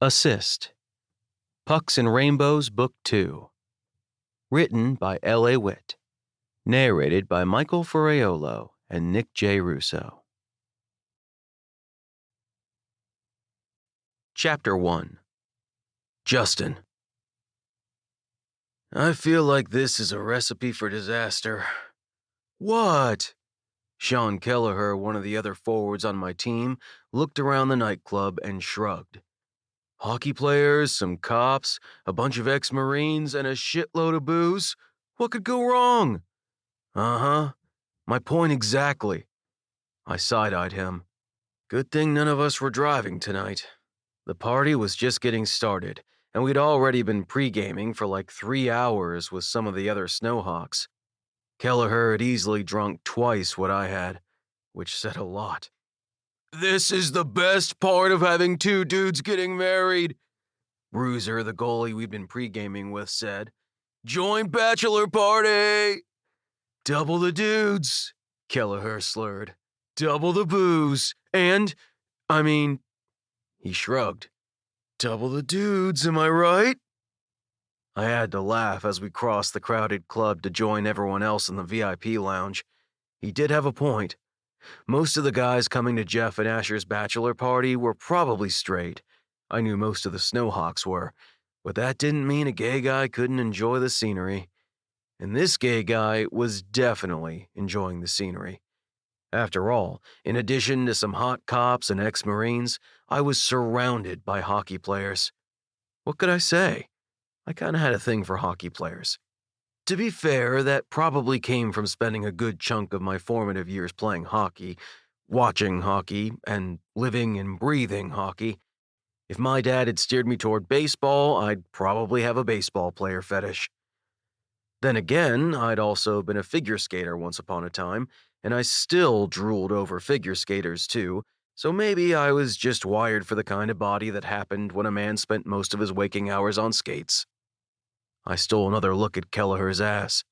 Assist. Pucks and Rainbows, Book 2. Written by L.A. Witt. Narrated by Michael Ferraiuolo and Nick J. Russo. Chapter 1. Justin. I feel like this is a recipe for disaster. What? Sean Gallagher, one of the other forwards on my team, looked around the nightclub and shrugged. Hockey players, some cops, a bunch of ex-Marines, and a shitload of booze? What could go wrong? Uh-huh. My point exactly. I side-eyed him. Good thing none of us were driving tonight. The party was just getting started, and we'd already been pre-gaming for like 3 hours with some of the other Snowhawks. Gallagher had easily drunk twice what I had, which said a lot. This is the best part of having two dudes getting married, Bruiser, the goalie we'd been pre-gaming with, said. Join bachelor party! Double the dudes, Gallagher slurred. Double the booze, and, he shrugged. Double the dudes, am I right? I had to laugh as we crossed the crowded club to join everyone else in the VIP lounge. He did have a point. Most of the guys coming to Jeff and Asher's bachelor party were probably straight. I knew most of the Snowhawks were, but that didn't mean a gay guy couldn't enjoy the scenery. And this gay guy was definitely enjoying the scenery. After all, in addition to some hot cops and ex-Marines, I was surrounded by hockey players. What could I say? I kinda had a thing for hockey players. To be fair, that probably came from spending a good chunk of my formative years playing hockey, watching hockey, and living and breathing hockey. If my dad had steered me toward baseball, I'd probably have a baseball player fetish. Then again, I'd also been a figure skater once upon a time, and I still drooled over figure skaters too, so maybe I was just wired for the kind of body that happened when a man spent most of his waking hours on skates. I stole another look at Gallagher's ass.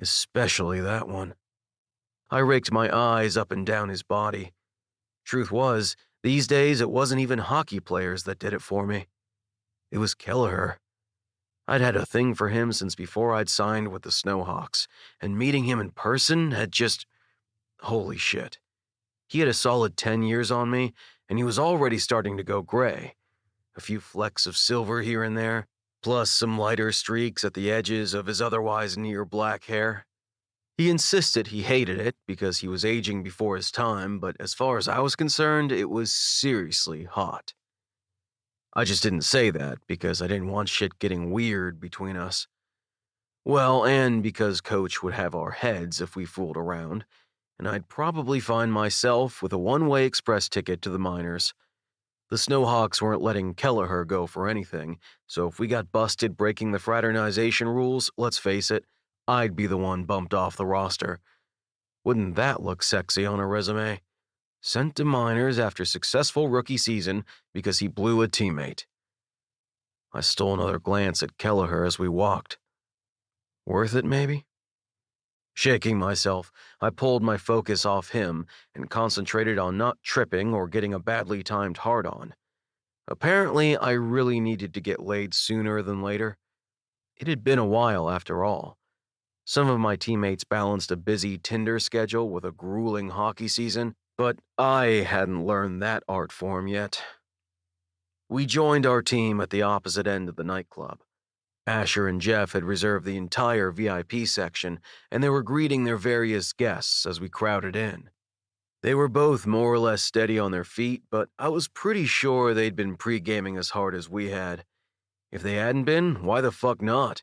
Especially that one. I raked my eyes up and down his body. Truth was, these days it wasn't even hockey players that did it for me. It was Gallagher. I'd had a thing for him since before I'd signed with the Snowhawks, and meeting him in person had just... Holy shit. He had a solid 10 years on me, and he was already starting to go gray. A few flecks of silver here and there, plus some lighter streaks at the edges of his otherwise near black hair. He insisted he hated it because he was aging before his time, but as far as I was concerned, it was seriously hot. I just didn't say that because I didn't want shit getting weird between us. Well, and because Coach would have our heads if we fooled around, and I'd probably find myself with a one-way express ticket to the minors. The Snowhawks weren't letting Gallagher go for anything, so if we got busted breaking the fraternization rules, let's face it, I'd be the one bumped off the roster. Wouldn't that look sexy on a resume? Sent to minors after successful rookie season because he blew a teammate. I stole another glance at Gallagher as we walked. Worth it, maybe? Shaking myself, I pulled my focus off him and concentrated on not tripping or getting a badly timed hard-on. Apparently, I really needed to get laid sooner than later. It had been a while, after all. Some of my teammates balanced a busy Tinder schedule with a grueling hockey season, but I hadn't learned that art form yet. We joined our team at the opposite end of the nightclub. Asher and Jeff had reserved the entire VIP section, and they were greeting their various guests as we crowded in. They were both more or less steady on their feet, but I was pretty sure they'd been pre-gaming as hard as we had. If they hadn't been, why the fuck not?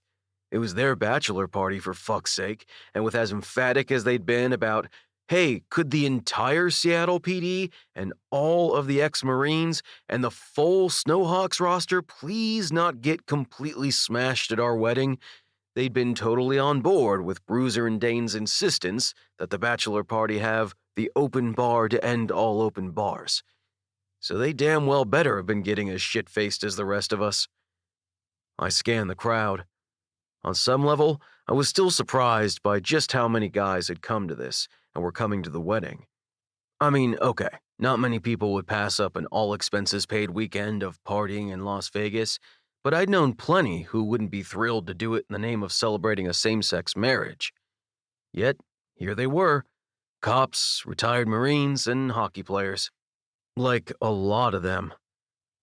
It was their bachelor party, for fuck's sake, and with as emphatic as they'd been about, hey, could the entire Seattle PD and all of the ex-Marines and the full Snowhawks roster please not get completely smashed at our wedding, they'd been totally on board with Bruiser and Dane's insistence that the bachelor party have the open bar to end all open bars. So they damn well better have been getting as shit-faced as the rest of us. I scanned the crowd. On some level, I was still surprised by just how many guys had come to this and were coming to the wedding. Okay, Not many people would pass up an all-expenses-paid weekend of partying in Las Vegas, but I'd known plenty who wouldn't be thrilled to do it in the name of celebrating a same-sex marriage. Yet, here they were, cops, retired Marines, and hockey players. Like a lot of them.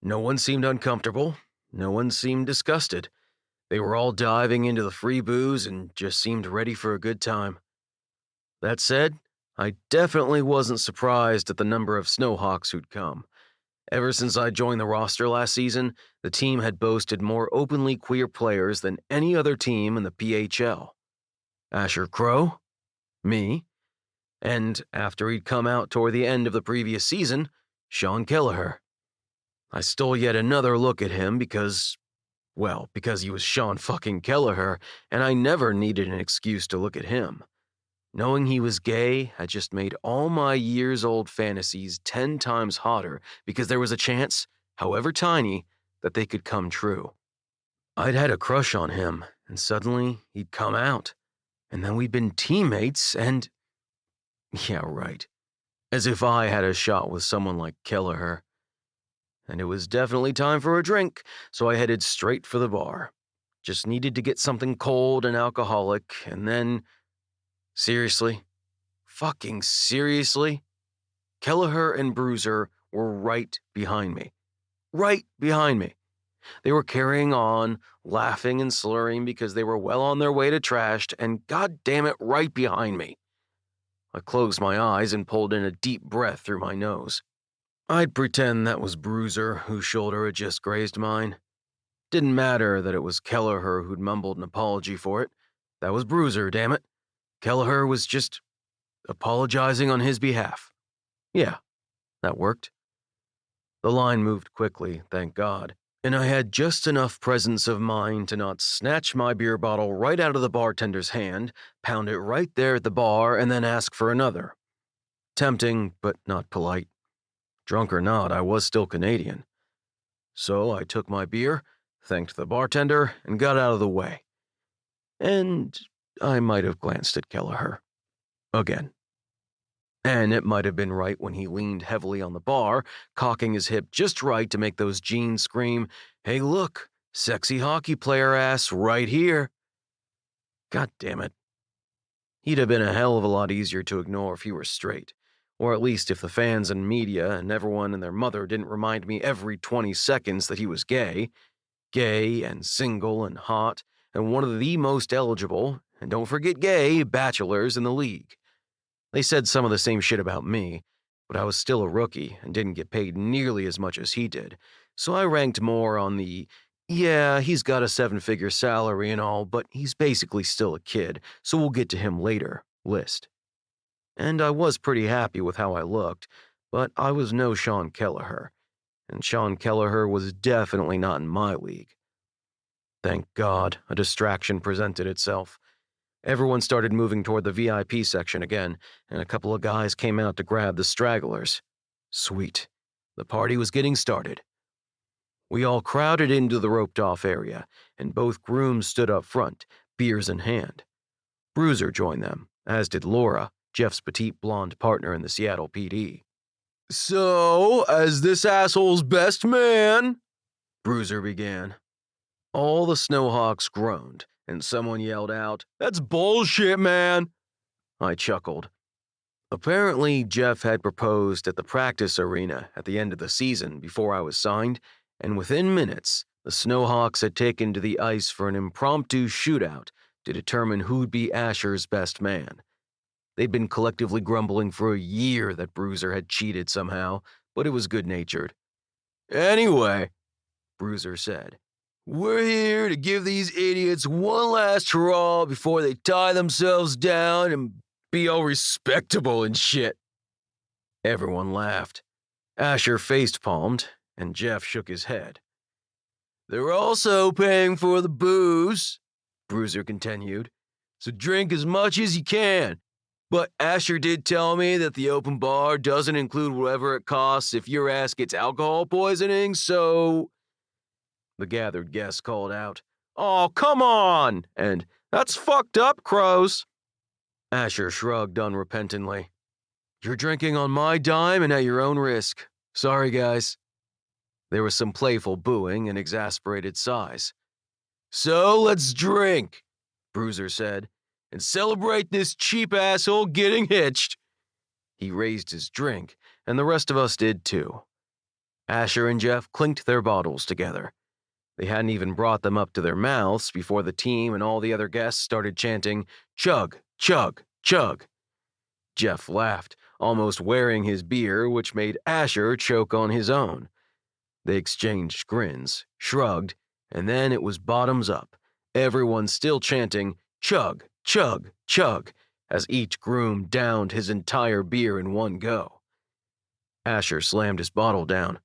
No one seemed uncomfortable. No one seemed disgusted. They were all diving into the free booze and just seemed ready for a good time. That said, I definitely wasn't surprised at the number of Snowhawks who'd come. Ever since I joined the roster last season, the team had boasted more openly queer players than any other team in the PHL. Asher Crow, me, and after he'd come out toward the end of the previous season, Sean Gallagher. I stole yet another look at him because he was Sean fucking Gallagher, and I never needed an excuse to look at him. Knowing he was gay had just made all my years-old fantasies 10 times hotter because there was a chance, however tiny, that they could come true. I'd had a crush on him, and suddenly he'd come out. And then we'd been teammates, and... yeah, right. As if I had a shot with someone like Gallagher. And it was definitely time for a drink, so I headed straight for the bar. Just needed to get something cold and alcoholic, and then... seriously? Fucking seriously? Gallagher and Bruiser were right behind me. Right behind me. They were carrying on, laughing and slurring because they were well on their way to trashed, and goddamn it, right behind me. I closed my eyes and pulled in a deep breath through my nose. I'd pretend that was Bruiser, whose shoulder had just grazed mine. Didn't matter that it was Gallagher who'd mumbled an apology for it. That was Bruiser, damn it. Gallagher was just apologizing on his behalf. Yeah, that worked. The line moved quickly, thank God, and I had just enough presence of mind to not snatch my beer bottle right out of the bartender's hand, pound it right there at the bar, and then ask for another. Tempting, but not polite. Drunk or not, I was still Canadian. So I took my beer, thanked the bartender, and got out of the way. And I might have glanced at Gallagher. Again. And it might have been right when he leaned heavily on the bar, cocking his hip just right to make those jeans scream, "Hey look, sexy hockey player ass right here." God damn it. He'd have been a hell of a lot easier to ignore if he were straight. Or at least if the fans and media and everyone and their mother didn't remind me every 20 seconds that he was gay. Gay and single and hot, and one of the most eligible, and don't forget gay, bachelors in the league. They said some of the same shit about me, but I was still a rookie and didn't get paid nearly as much as he did, so I ranked more on the, yeah, he's got a 7-figure salary and all, but he's basically still a kid, so we'll get to him later, list. And I was pretty happy with how I looked, but I was no Sean Gallagher, and Sean Gallagher was definitely not in my league. Thank God, a distraction presented itself. Everyone started moving toward the VIP section again, and a couple of guys came out to grab the stragglers. Sweet. The party was getting started. We all crowded into the roped-off area, and both grooms stood up front, beers in hand. Bruiser joined them, as did Laura, Jeff's petite blonde partner in the Seattle PD. "So, as this asshole's best man," Bruiser began. All the Snowhawks groaned, and someone yelled out, "That's bullshit, man!" I chuckled. Apparently, Jeff had proposed at the practice arena at the end of the season before I was signed, and within minutes, the Snowhawks had taken to the ice for an impromptu shootout to determine who'd be Asher's best man. They'd been collectively grumbling for a year that Bruiser had cheated somehow, but it was good-natured. "Anyway," Bruiser said, "we're here to give these idiots one last hurrah before they tie themselves down and be all respectable and shit." Everyone laughed. Asher face-palmed, and Jeff shook his head. "They're also paying for the booze," Bruiser continued, "so drink as much as you can. But Asher did tell me that the open bar doesn't include whatever it costs if your ass gets alcohol poisoning, so..." The gathered guests called out, "Oh, come on!" and "That's fucked up, Crows." Asher shrugged unrepentantly. You're drinking on my dime and at your own risk. Sorry, guys. There was some playful booing and exasperated sighs. So let's drink, Bruiser said, and celebrate this cheap asshole getting hitched. He raised his drink, and the rest of us did too. Asher and Jeff clinked their bottles together. They hadn't even brought them up to their mouths before the team and all the other guests started chanting, "Chug, chug, chug." Jeff laughed, almost wearing his beer, which made Asher choke on his own. They exchanged grins, shrugged, and then it was bottoms up, everyone still chanting, "Chug, chug, chug," as each groom downed his entire beer in one go. Asher slammed his bottle down.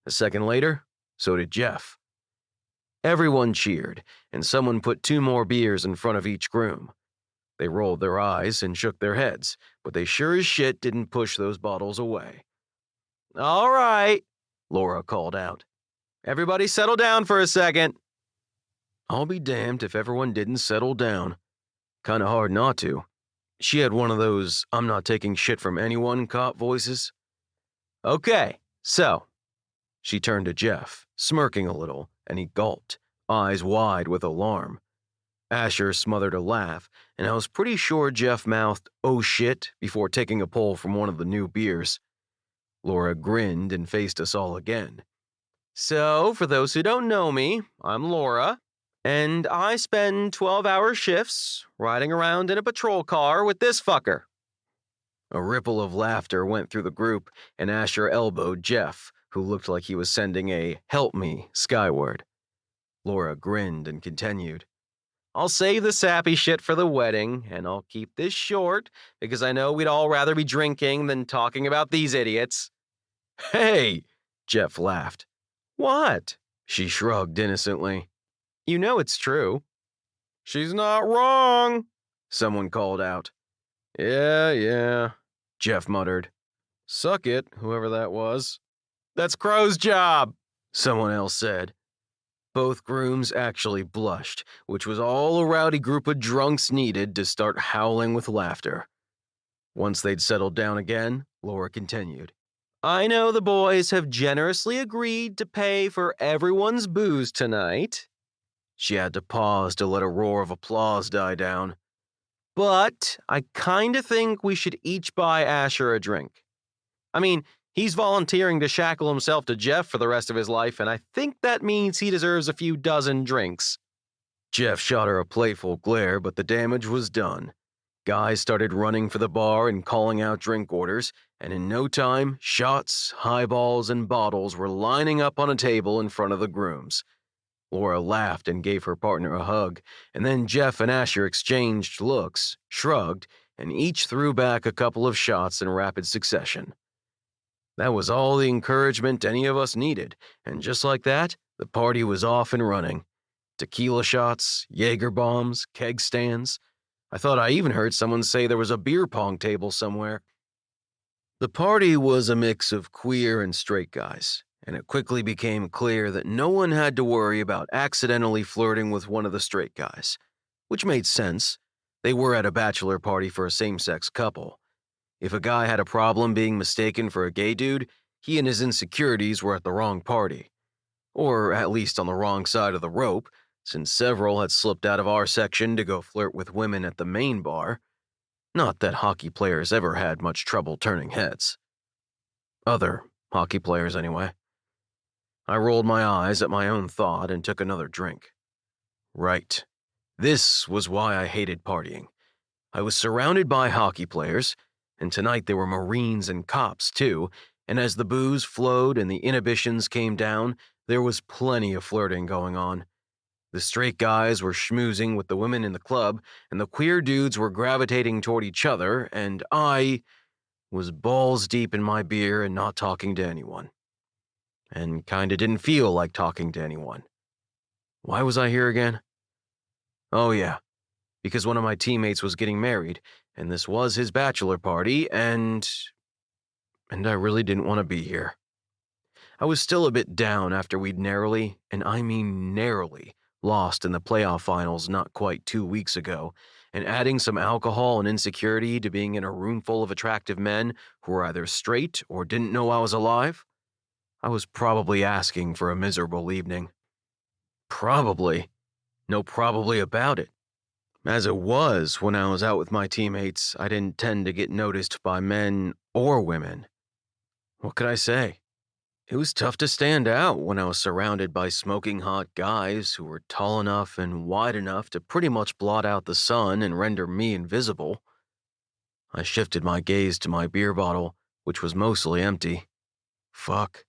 A second later, so did Jeff. Everyone cheered, and someone put 2 more beers in front of each groom. They rolled their eyes and shook their heads, but they sure as shit didn't push those bottles away. "All right," Laura called out. "Everybody settle down for a second." I'll be damned if everyone didn't settle down. Kinda hard not to. She had one of those "I'm not taking shit from anyone" cop voices. "Okay, so." She turned to Jeff, smirking a little, and he gulped, eyes wide with alarm. Asher smothered a laugh, and I was pretty sure Jeff mouthed, "Oh shit," before taking a pull from one of the new beers. Laura grinned and faced us all again. "So, for those who don't know me, I'm Laura, and I spend 12-hour shifts riding around in a patrol car with this fucker." A ripple of laughter went through the group, and Asher elbowed Jeff, who looked like he was sending a "help me" skyward. Laura grinned and continued. "I'll save the sappy shit for the wedding, and I'll keep this short because I know we'd all rather be drinking than talking about these idiots." "Hey!" Jeff laughed. "What?" She shrugged innocently. "You know it's true." "She's not wrong," someone called out. Yeah, Jeff muttered. "Suck it, whoever that was." "That's Crow's job," someone else said. Both grooms actually blushed, which was all a rowdy group of drunks needed to start howling with laughter. Once they'd settled down again, Laura continued. "I know the boys have generously agreed to pay for everyone's booze tonight." She had to pause to let a roar of applause die down. "But I kinda think we should each buy Asher a drink. I mean, he's volunteering to shackle himself to Jeff for the rest of his life, and I think that means he deserves a few dozen drinks." Jeff shot her a playful glare, but the damage was done. Guys started running for the bar and calling out drink orders, and in no time, shots, highballs, and bottles were lining up on a table in front of the grooms. Laura laughed and gave her partner a hug, and then Jeff and Asher exchanged looks, shrugged, and each threw back a couple of shots in rapid succession. That was all the encouragement any of us needed, and just like that, the party was off and running. Tequila shots, Jaeger bombs, keg stands. I thought I even heard someone say there was a beer pong table somewhere. The party was a mix of queer and straight guys, and it quickly became clear that no one had to worry about accidentally flirting with one of the straight guys, which made sense. They were at a bachelor party for a same-sex couple. If a guy had a problem being mistaken for a gay dude, he and his insecurities were at the wrong party. Or at least on the wrong side of the rope, since several had slipped out of our section to go flirt with women at the main bar. Not that hockey players ever had much trouble turning heads. Other hockey players, anyway. I rolled my eyes at my own thought and took another drink. Right. This was why I hated partying. I was surrounded by hockey players, and tonight there were Marines and cops, too, and as the booze flowed and the inhibitions came down, there was plenty of flirting going on. The straight guys were schmoozing with the women in the club, and the queer dudes were gravitating toward each other, and I was balls deep in my beer and not talking to anyone. And kinda didn't feel like talking to anyone. Why was I here again? Oh yeah, because one of my teammates was getting married, and this was his bachelor party, and I really didn't want to be here. I was still a bit down after we'd narrowly, and I mean narrowly, lost in the playoff finals not quite 2 weeks ago, and adding some alcohol and insecurity to being in a room full of attractive men who were either straight or didn't know I was alive, I was probably asking for a miserable evening. Probably. No probably about it. As it was, when I was out with my teammates, I didn't tend to get noticed by men or women. What could I say? It was tough to stand out when I was surrounded by smoking hot guys who were tall enough and wide enough to pretty much blot out the sun and render me invisible. I shifted my gaze to my beer bottle, which was mostly empty. Fuck.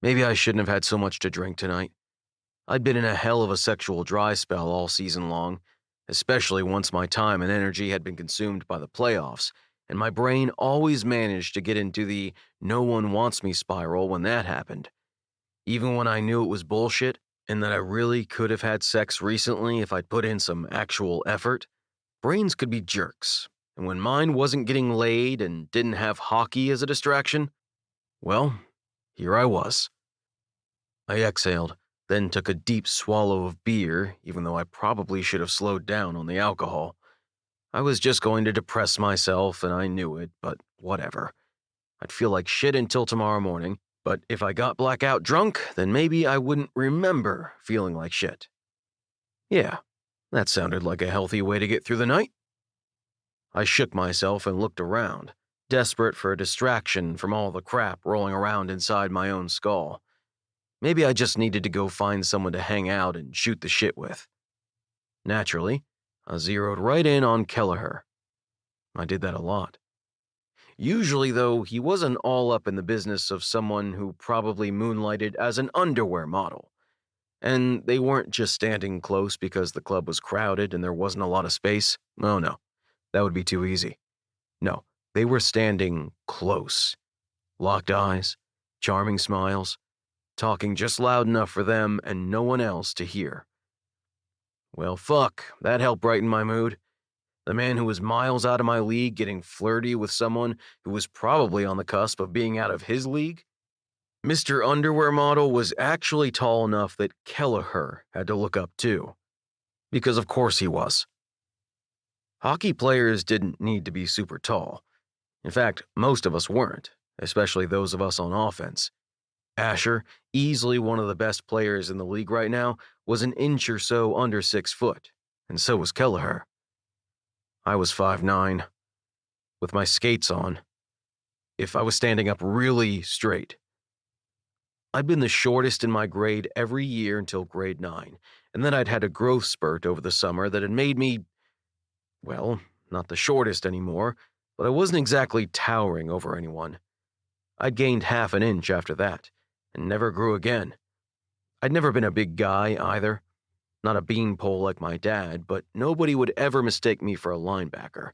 Maybe I shouldn't have had so much to drink tonight. I'd been in a hell of a sexual dry spell all season long, especially once my time and energy had been consumed by the playoffs, and my brain always managed to get into the no one wants me spiral when that happened. Even when I knew it was bullshit and that I really could have had sex recently if I'd put in some actual effort, brains could be jerks. And when mine wasn't getting laid and didn't have hockey as a distraction, well, here I was. I exhaled, then took a deep swallow of beer, even though I probably should have slowed down on the alcohol. I was just going to depress myself, and I knew it, but whatever. I'd feel like shit until tomorrow morning, but if I got blackout drunk, then maybe I wouldn't remember feeling like shit. Yeah, that sounded like a healthy way to get through the night. I shook myself and looked around, desperate for a distraction from all the crap rolling around inside my own skull. Maybe I just needed to go find someone to hang out and shoot the shit with. Naturally, I zeroed right in on Gallagher. I did that a lot. Usually, though, he wasn't all up in the business of someone who probably moonlighted as an underwear model. And they weren't just standing close because the club was crowded and there wasn't a lot of space. Oh no, that would be too easy. No, they were standing close. Locked eyes, charming smiles, talking just loud enough for them and no one else to hear. Well, fuck, that helped brighten my mood. The man who was miles out of my league getting flirty with someone who was probably on the cusp of being out of his league? Mr. Underwear Model was actually tall enough that Gallagher had to look up too. Because of course he was. Hockey players didn't need to be super tall. In fact, most of us weren't, especially those of us on offense. Asher, easily one of the best players in the league right now, was an inch or so under 6 foot, and so was Gallagher. I was 5'9", with my skates on, if I was standing up really straight. I'd been the shortest in my grade every year until grade 9, and then I'd had a growth spurt over the summer that had made me, well, not the shortest anymore, but I wasn't exactly towering over anyone. I'd gained half an inch after that, and never grew again. I'd never been a big guy either. Not a beanpole like my dad, but nobody would ever mistake me for a linebacker.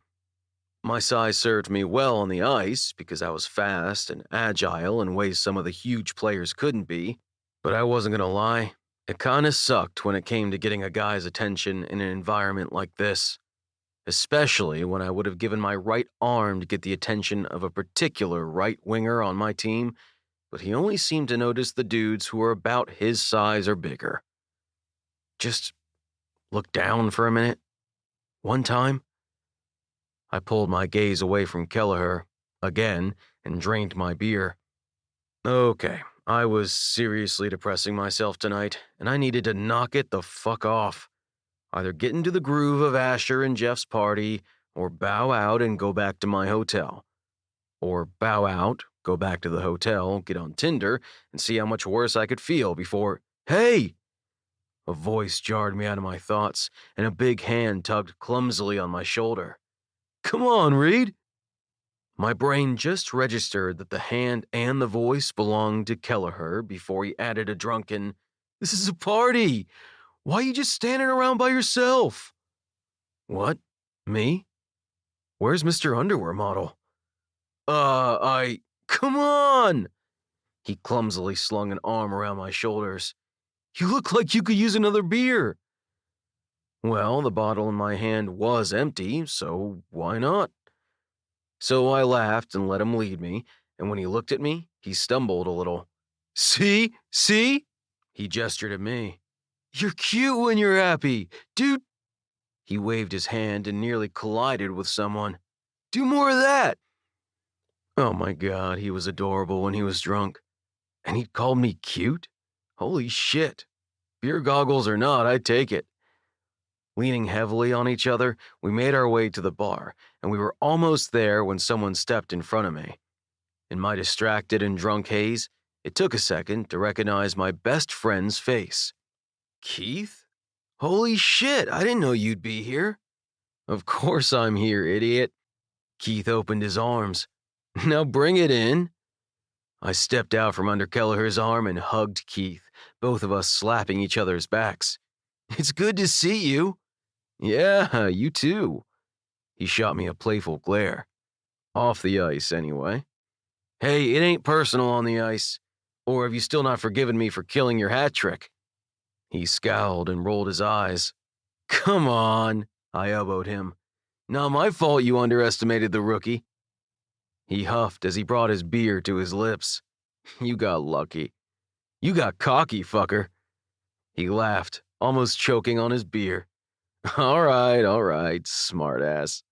My size served me well on the ice because I was fast and agile in ways some of the huge players couldn't be, but I wasn't gonna lie, it kinda sucked when it came to getting a guy's attention in an environment like this, especially when I would have given my right arm to get the attention of a particular right winger on my team, but he only seemed to notice the dudes who were about his size or bigger. Just look down for a minute. One time, I pulled my gaze away from Gallagher again and drained my beer. Okay, I was seriously depressing myself tonight, and I needed to knock it the fuck off. Either get into the groove of Asher and Jeff's party, or bow out and go back to my hotel. Or bow out, go back to the hotel, get on Tinder, and see how much worse I could feel before, hey! A voice jarred me out of my thoughts, and a big hand tugged clumsily on my shoulder. Come on, Reed! My brain just registered that the hand and the voice belonged to Gallagher before he added a drunken, "This is a party! Why are you just standing around by yourself?" What? Me? Where's Mr. Underwear Model? Come on! He clumsily slung an arm around my shoulders. You look like you could use another beer. Well, the bottle in my hand was empty, so why not? So I laughed and let him lead me, and when he looked at me, he stumbled a little. See? See? He gestured at me. You're cute when you're happy. Dude. He waved his hand and nearly collided with someone. Do more of that! Oh my God, he was adorable when he was drunk. And he'd called me cute? Holy shit. Beer goggles or not, I'd take it. Leaning heavily on each other, we made our way to the bar, and we were almost there when someone stepped in front of me. In my distracted and drunk haze, it took a second to recognize my best friend's face. Keith? Holy shit, I didn't know you'd be here. Of course I'm here, idiot. Keith opened his arms. Now bring it in. I stepped out from under Kelleher's arm and hugged Keith, both of us slapping each other's backs. It's good to see you. Yeah, you too. He shot me a playful glare. Off the ice, anyway. Hey, it ain't personal on the ice. Or have you still not forgiven me for killing your hat trick? He scowled and rolled his eyes. Come on, I elbowed him. Not my fault you underestimated the rookie. He huffed as he brought his beer to his lips. You got lucky. You got cocky, fucker. He laughed, almost choking on his beer. All right, smartass.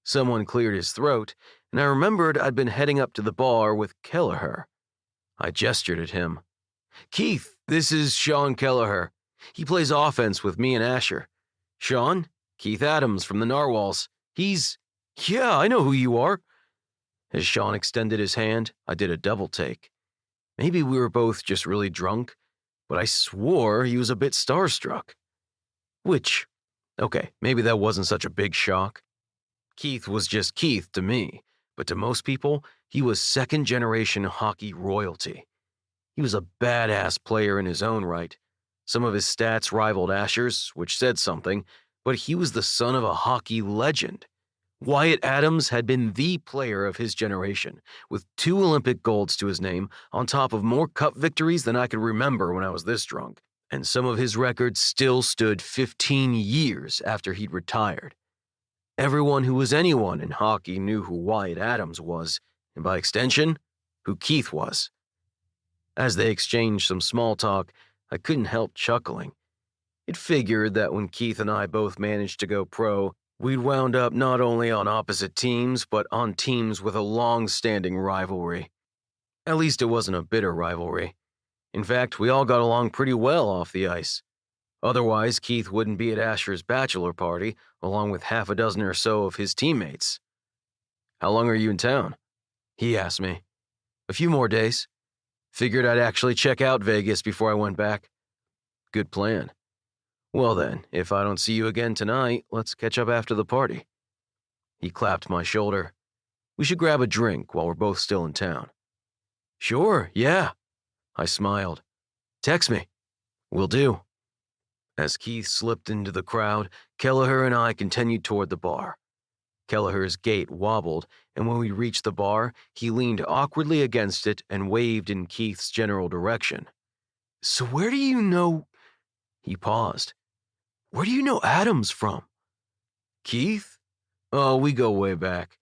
Someone cleared his throat, and I remembered I'd been heading up to the bar with Kelleher. I gestured at him. Keith, this is Sean Kelleher. He plays offense with me and Asher. Sean? Keith Adams from the Narwhals. Yeah, I know who you are. As Sean extended his hand, I did a double take. Maybe we were both just really drunk, but I swore he was a bit starstruck. Okay, maybe that wasn't such a big shock. Keith was just Keith to me, but to most people, he was second-generation hockey royalty. He was a badass player in his own right. Some of his stats rivaled Asher's, which said something, but he was the son of a hockey legend. Wyatt Adams had been the player of his generation, with 2 Olympic golds to his name, on top of more cup victories than I could remember when I was this drunk, and some of his records still stood 15 years after he'd retired. Everyone who was anyone in hockey knew who Wyatt Adams was, and by extension, who Keith was. As they exchanged some small talk, I couldn't help chuckling. It figured that when Keith and I both managed to go pro, we'd wound up not only on opposite teams, but on teams with a long-standing rivalry. At least it wasn't a bitter rivalry. In fact, we all got along pretty well off the ice. Otherwise, Keith wouldn't be at Asher's bachelor party, along with half a dozen or so of his teammates. How long are you in town? He asked me. A few more days. Figured I'd actually check out Vegas before I went back. Good plan. Well then, if I don't see you again tonight, let's catch up after the party. He clapped my shoulder. We should grab a drink while we're both still in town. Sure, yeah. I smiled. Text me. Will do. As Keith slipped into the crowd, Kelleher and I continued toward the bar. Kelleher's gait wobbled, and when we reached the bar, he leaned awkwardly against it and waved in Keith's general direction. So where do you know... He paused. Where do you know Adams from? Keith? Oh, we go way back.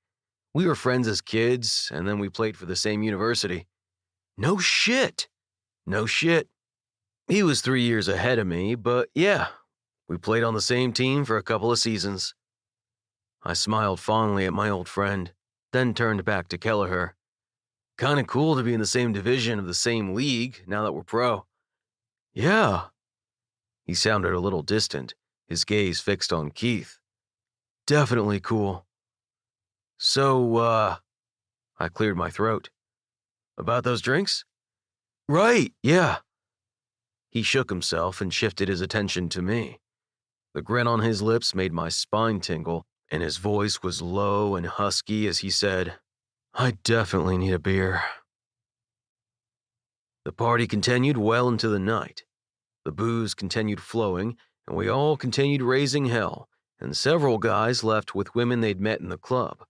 We were friends as kids, and then we played for the same university. No shit. No shit. He was 3 years ahead of me, but yeah, we played on the same team for a couple of seasons. I smiled fondly at my old friend, then turned back to Kelleher. Kinda cool to be in the same division of the same league now that we're pro. Yeah. He sounded a little distant, his gaze fixed on Keith. Definitely cool. So, I cleared my throat. About those drinks? Right, yeah. He shook himself and shifted his attention to me. The grin on his lips made my spine tingle, and his voice was low and husky as he said, I definitely need a beer. The party continued well into the night. The booze continued flowing, and we all continued raising hell, and several guys left with women they'd met in the club.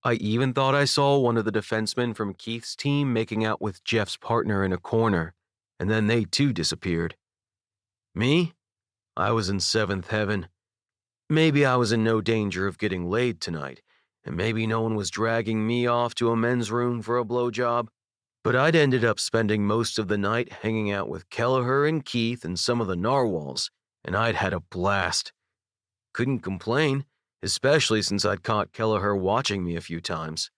I even thought I saw one of the defensemen from Keith's team making out with Jeff's partner in a corner, and then they too disappeared. Me? I was in seventh heaven. Maybe I was in no danger of getting laid tonight, and maybe no one was dragging me off to a men's room for a blowjob, but I'd ended up spending most of the night hanging out with Kelleher and Keith and some of the narwhals, and I'd had a blast. Couldn't complain, especially since I'd caught Kelleher watching me a few times.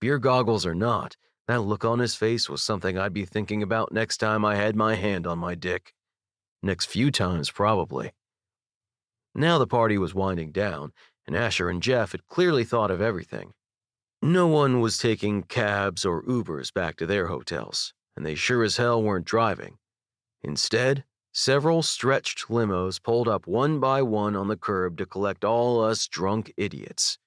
Beer goggles or not, that look on his face was something I'd be thinking about next time I had my hand on my dick. Next few times, probably. Now the party was winding down, and Asher and Jeff had clearly thought of everything. No one was taking cabs or Ubers back to their hotels, and they sure as hell weren't driving. Instead, several stretched limos pulled up one by one on the curb to collect all us drunk idiots.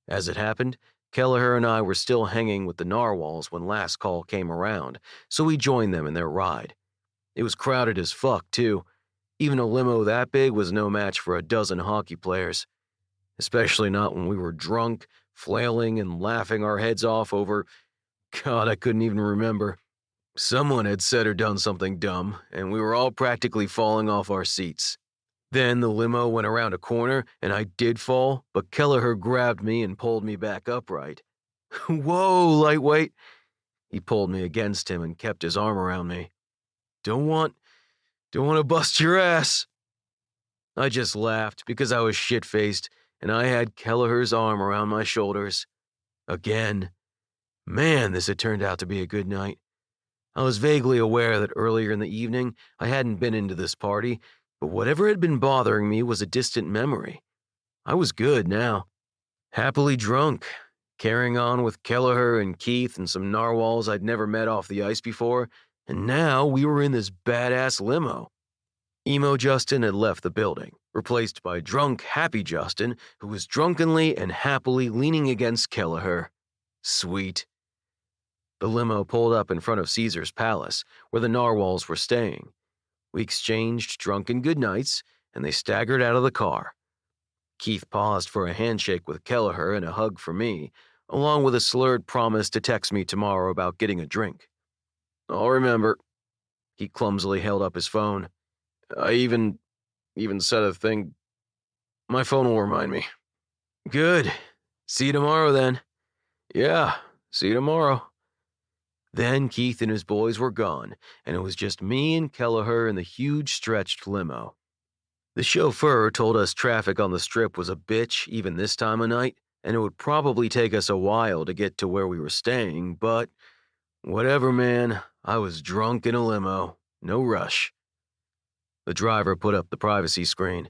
As it happened, Kelleher and I were still hanging with the narwhals when last call came around, so we joined them in their ride. It was crowded as fuck, too. Even a limo that big was no match for a dozen hockey players. Especially not when we were drunk, flailing and laughing our heads off over, God, I couldn't even remember. Someone had said or done something dumb, and we were all practically falling off our seats. Then the limo went around a corner, and I did fall, but Kelleher grabbed me and pulled me back upright. Whoa, lightweight! He pulled me against him and kept his arm around me. Don't want to bust your ass. I just laughed because I was shit-faced, and I had Kelleher's arm around my shoulders. Again. Man, this had turned out to be a good night. I was vaguely aware that earlier in the evening I hadn't been into this party, but whatever had been bothering me was a distant memory. I was good now. Happily drunk, carrying on with Kelleher and Keith and some narwhals I'd never met off the ice before, and now we were in this badass limo. Emo Justin had left the building, replaced by drunk, happy Justin, who was drunkenly and happily leaning against Kelleher. Sweet. The limo pulled up in front of Caesar's Palace, where the narwhals were staying. We exchanged drunken goodnights, and they staggered out of the car. Keith paused for a handshake with Kelleher and a hug for me, along with a slurred promise to text me tomorrow about getting a drink. I'll remember. He clumsily held up his phone. I even said a thing. My phone will remind me. Good. See you tomorrow then. Yeah, see you tomorrow. Then Keith and his boys were gone, and it was just me and Kelleher in the huge stretched limo. The chauffeur told us traffic on the strip was a bitch even this time of night, and it would probably take us a while to get to where we were staying, but whatever, man. I was drunk in a limo. No rush. The driver put up the privacy screen.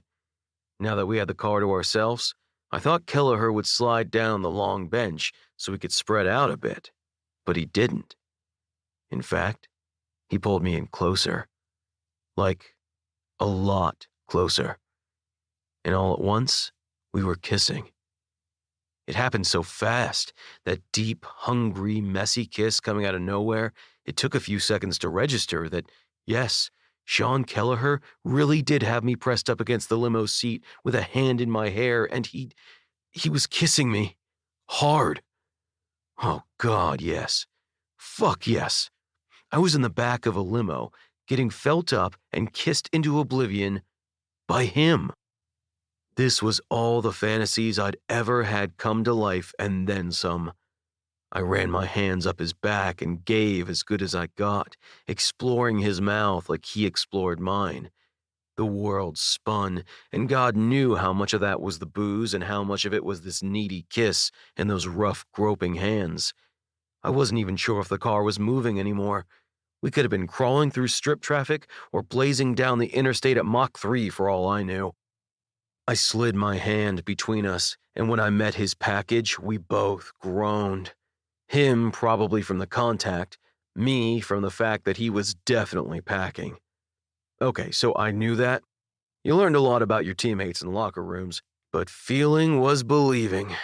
Now that we had the car to ourselves, I thought Kelleher would slide down the long bench so we could spread out a bit, but he didn't. In fact, he pulled me in closer. Like, a lot closer. And all at once, we were kissing. It happened so fast, that deep, hungry, messy kiss coming out of nowhere, it took a few seconds to register that, yes, Sean Kelleher really did have me pressed up against the limo seat with a hand in my hair, and he was kissing me. Hard. Oh, God, yes. Fuck yes. I was in the back of a limo, getting felt up and kissed into oblivion by him. This was all the fantasies I'd ever had come to life and then some. I ran my hands up his back and gave as good as I got, exploring his mouth like he explored mine. The world spun, and God knew how much of that was the booze and how much of it was this needy kiss and those rough, groping hands. I wasn't even sure if the car was moving anymore. We could have been crawling through strip traffic or blazing down the interstate at Mach 3 for all I knew. I slid my hand between us, and when I met his package, we both groaned. Him probably from the contact, me from the fact that he was definitely packing. Okay, so I knew that. You learned a lot about your teammates in locker rooms, but feeling was believing.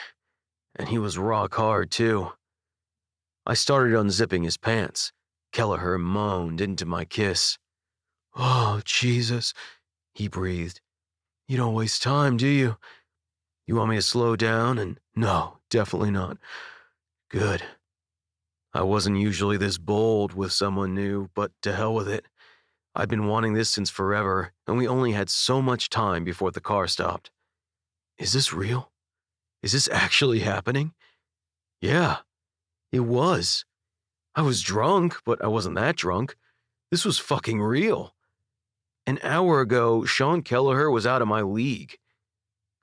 And he was rock hard, too. I started unzipping his pants. Kelleher moaned into my kiss. Oh, Jesus, he breathed. You don't waste time, do you? You want me to slow down? And no, definitely not. Good. I wasn't usually this bold with someone new, but to hell with it. I'd been wanting this since forever, and we only had so much time before the car stopped. Is this real? Is this actually happening? Yeah, it was. I was drunk, but I wasn't that drunk. This was fucking real. An hour ago, Sean Kelleher was out of my league.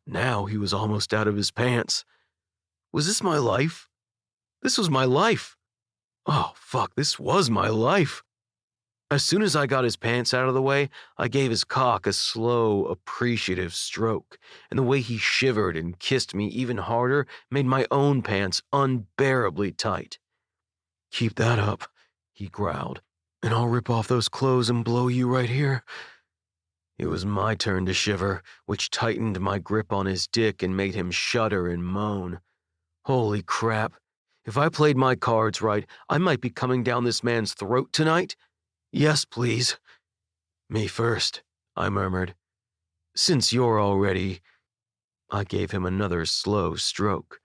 Now he was almost out of his pants. Was this my life? This was my life. Oh, fuck, this was my life. As soon as I got his pants out of the way, I gave his cock a slow, appreciative stroke, and the way he shivered and kissed me even harder made my own pants unbearably tight. "Keep that up," he growled, "and I'll rip off those clothes and blow you right here." It was my turn to shiver, which tightened my grip on his dick and made him shudder and moan. Holy crap. If I played my cards right, I might be coming down this man's throat tonight. "Yes, please." "Me first," I murmured. "Since you're already—" I gave him another slow stroke.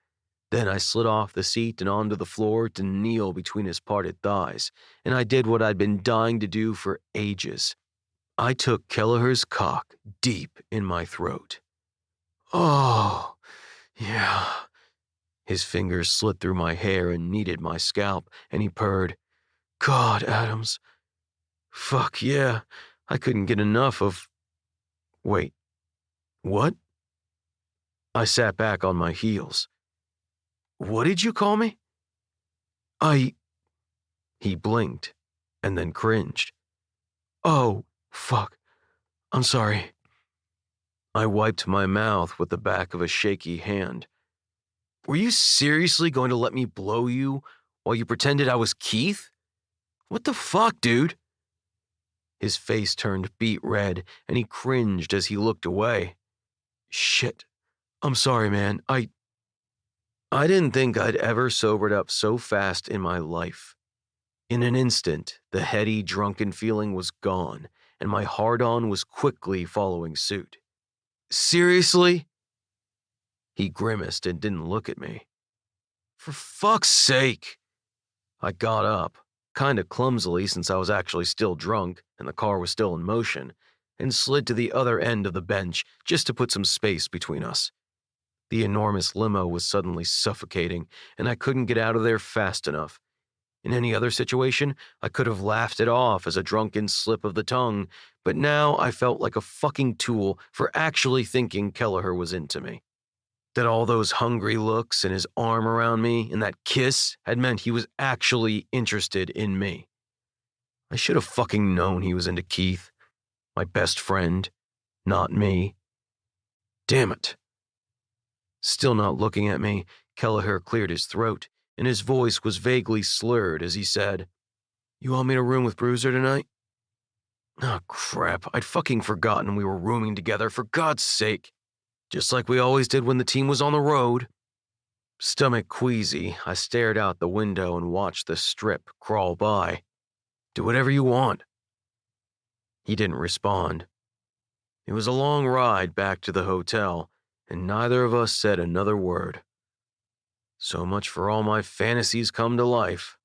Then I slid off the seat and onto the floor to kneel between his parted thighs, and I did what I'd been dying to do for ages. I took Kelleher's cock deep in my throat. "Oh, yeah." His fingers slid through my hair and kneaded my scalp, and he purred, "God, Adams. Fuck yeah, I couldn't get enough of—" Wait, what? I sat back on my heels. "What did you call me?" I... He blinked, and then cringed. "Oh, fuck. I'm sorry." I wiped my mouth with the back of a shaky hand. "Were you seriously going to let me blow you while you pretended I was Keith? What the fuck, dude?" His face turned beet red, and he cringed as he looked away. "Shit. I'm sorry, man. I didn't think I'd ever sobered up so fast in my life. In an instant, the heady, drunken feeling was gone, and my hard-on was quickly following suit. "Seriously?" He grimaced and didn't look at me. "For fuck's sake." I got up, kinda clumsily since I was actually still drunk and the car was still in motion, and slid to the other end of the bench just to put some space between us. The enormous limo was suddenly suffocating, and I couldn't get out of there fast enough. In any other situation, I could have laughed it off as a drunken slip of the tongue, but now I felt like a fucking tool for actually thinking Kelleher was into me. That all those hungry looks and his arm around me and that kiss had meant he was actually interested in me. I should have fucking known he was into Keith, my best friend, not me. Damn it. Still not looking at me, Kelleher cleared his throat, and his voice was vaguely slurred as he said, "You want me to room with Bruiser tonight?" Oh, crap. I'd fucking forgotten we were rooming together, for God's sake. Just like we always did when the team was on the road. Stomach queasy, I stared out the window and watched the strip crawl by. "Do whatever you want." He didn't respond. It was a long ride back to the hotel, and neither of us said another word. So much for all my fantasies come to life.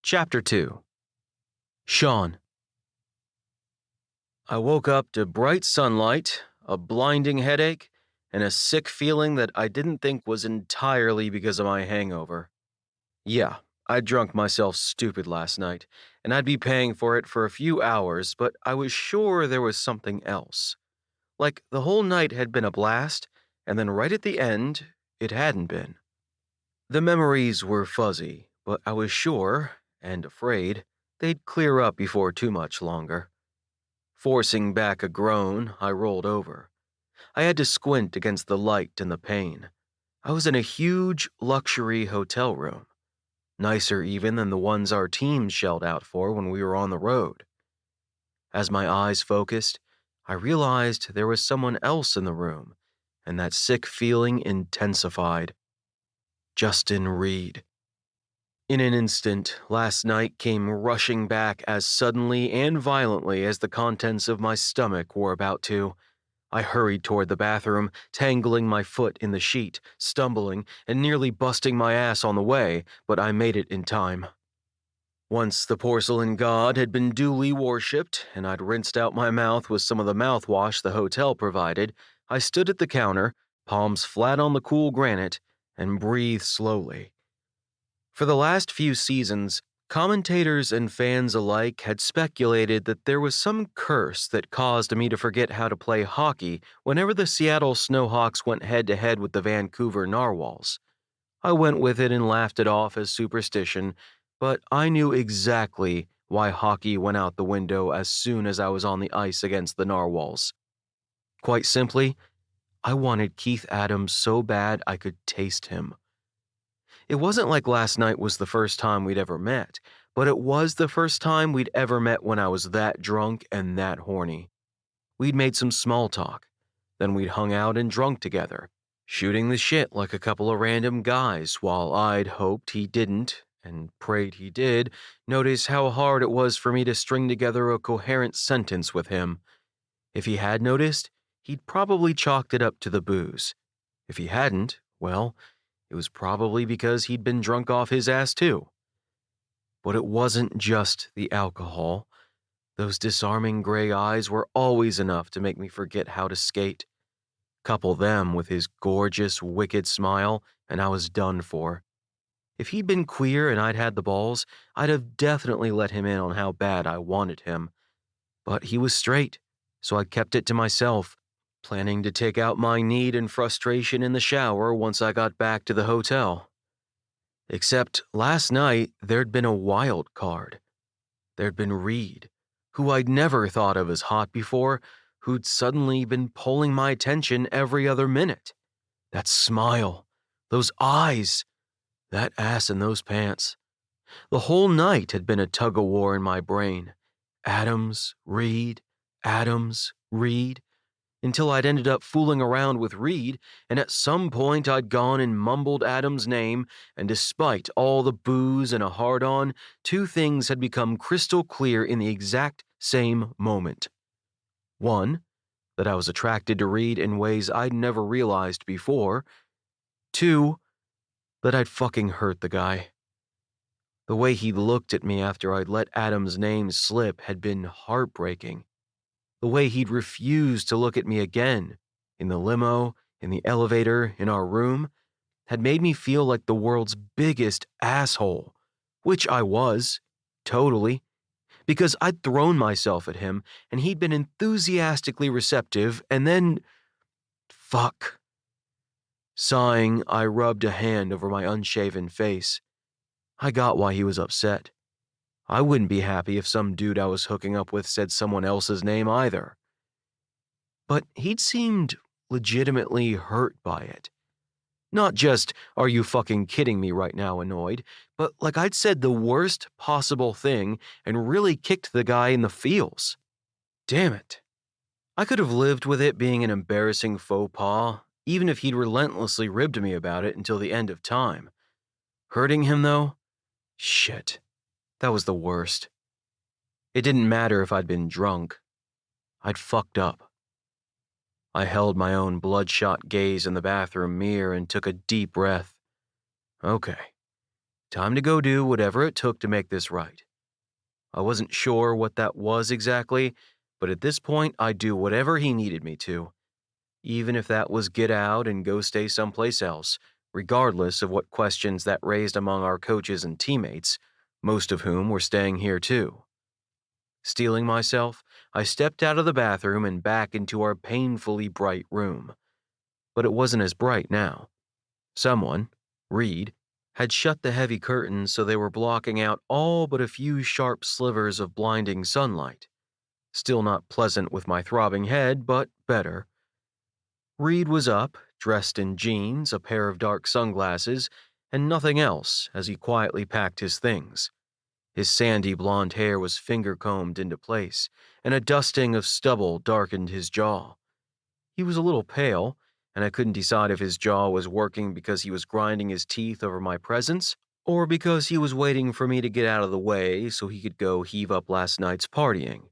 Chapter 2. Sean. I woke up to bright sunlight, a blinding headache, and a sick feeling that I didn't think was entirely because of my hangover. Yeah, I drunk myself stupid last night, and I'd be paying for it for a few hours, but I was sure there was something else. Like the whole night had been a blast, and then right at the end, it hadn't been. The memories were fuzzy, but I was sure, and afraid, they'd clear up before too much longer. Forcing back a groan, I rolled over. I had to squint against the light and the pain. I was in a huge, luxury hotel room. Nicer even than the ones our team shelled out for when we were on the road. As my eyes focused, I realized there was someone else in the room, and that sick feeling intensified. Justin Reed. In an instant, last night came rushing back as suddenly and violently as the contents of my stomach were about to. I hurried toward the bathroom, tangling my foot in the sheet, stumbling, and nearly busting my ass on the way, but I made it in time. Once the porcelain god had been duly worshipped, and I'd rinsed out my mouth with some of the mouthwash the hotel provided, I stood at the counter, palms flat on the cool granite, and breathed slowly. For the last few seasons, Commentators and fans alike had speculated that there was some curse that caused me to forget how to play hockey whenever the Seattle Snowhawks went head to head with the Vancouver Narwhals. I went with it and laughed it off as superstition, but I knew exactly why hockey went out the window as soon as I was on the ice against the Narwhals. Quite simply, I wanted Keith Adams so bad I could taste him. It wasn't like last night was the first time we'd ever met, but it was the first time we'd ever met when I was that drunk and that horny. We'd made some small talk, then we'd hung out and drunk together, shooting the shit like a couple of random guys while I'd hoped he didn't, and prayed he did, notice how hard it was for me to string together a coherent sentence with him. If he had noticed, he'd probably chalked it up to the booze. If he hadn't, well, it was probably because he'd been drunk off his ass too. But it wasn't just the alcohol. Those disarming gray eyes were always enough to make me forget how to skate. Couple them with his gorgeous, wicked smile, and I was done for. If he'd been queer and I'd had the balls, I'd have definitely let him in on how bad I wanted him. But he was straight, so I kept it to myself, planning to take out my need and frustration in the shower once I got back to the hotel. Except last night, there'd been a wild card. There'd been Reed, who I'd never thought of as hot before, who'd suddenly been pulling my attention every other minute. That smile, those eyes, that ass in those pants. The whole night had been a tug-of-war in my brain. Adams, Reed, Adams, Reed, until I'd ended up fooling around with Reed, and at some point I'd gone and mumbled Adam's name, and despite all the booze and a hard-on, two things had become crystal clear in the exact same moment. One, that I was attracted to Reed in ways I'd never realized before. Two, that I'd fucking hurt the guy. The way he looked at me after I'd let Adam's name slip had been heartbreaking. The way he'd refused to look at me again, in the limo, in the elevator, in our room, had made me feel like the world's biggest asshole, which I was, totally, because I'd thrown myself at him and he'd been enthusiastically receptive, and then, fuck. Sighing, I rubbed a hand over my unshaven face. I got why he was upset. I wouldn't be happy if some dude I was hooking up with said someone else's name either. But he'd seemed legitimately hurt by it. Not just, are you fucking kidding me right now, annoyed, but like I'd said the worst possible thing and really kicked the guy in the feels. Damn it. I could have lived with it being an embarrassing faux pas, even if he'd relentlessly ribbed me about it until the end of time. Hurting him, though? Shit. That was the worst. It didn't matter if I'd been drunk. I'd fucked up. I held my own bloodshot gaze in the bathroom mirror and took a deep breath. Okay. Time to go do whatever it took to make this right. I wasn't sure what that was exactly, but at this point I'd do whatever he needed me to. Even if that was get out and go stay someplace else, regardless of what questions that raised among our coaches and teammates, most of whom were staying here too. Steeling myself, I stepped out of the bathroom and back into our painfully bright room. But it wasn't as bright now. Someone, Reed, had shut the heavy curtains so they were blocking out all but a few sharp slivers of blinding sunlight. Still not pleasant with my throbbing head, but better. Reed was up, dressed in jeans, a pair of dark sunglasses, and nothing else as he quietly packed his things. His sandy blonde hair was finger-combed into place, and a dusting of stubble darkened his jaw. He was a little pale, and I couldn't decide if his jaw was working because he was grinding his teeth over my presence, or because he was waiting for me to get out of the way so he could go heave up last night's partying.